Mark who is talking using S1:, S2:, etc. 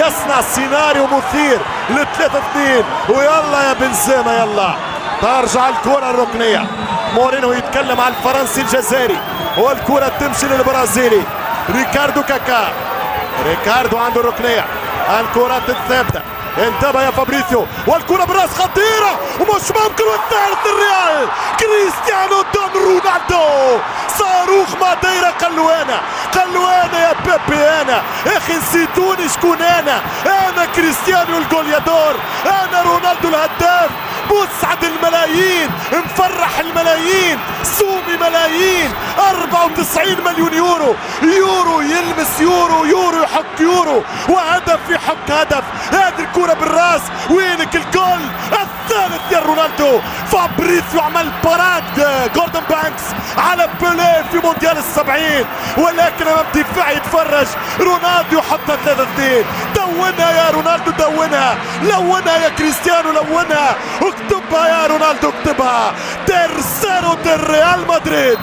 S1: يصنع سيناريو مثير للثلاثة اثنين. ويلا يا بنزيما يلا ترجع الكرة الركنية. مورينو يتكلم عن الفرنسي الجزائري والكرة تمشي للبرازيلي ريكاردو كاكا. ريكاردو عنده الركنية، الكرات الثابتة. انتبه يا فابريسيو والكرة براس خطيرة ومش ممكن. والثالث الريال كريستيانو دون رونالدو. صاروخ ما دايرة قلوانة يا بيبي. انا يا اخي نسيتوني شكون انا كريستيانو الجوليادور، انا رونالدو الهداف. مسعد الملايين، مفرح الملايين، سومي ملايين. 94 مليون يورو. يورو يلمس يورو، يورو يحك يورو، وهدف يحك هدف. هذه الكرة بالراس، وينك الجول الثالث يا رونالدو. فابريسيو عمل باراد جوردن بانكس على بيليه في مونديال ال70، ولكن امام دفاع يتفرج رونالدو يحطها 3-2. دونها يا رونالدو، دونها، لونها يا كريستيانو، لونها، اكتبها يا رونالدو، اكتبها. ترسانو دي ريال مدريد.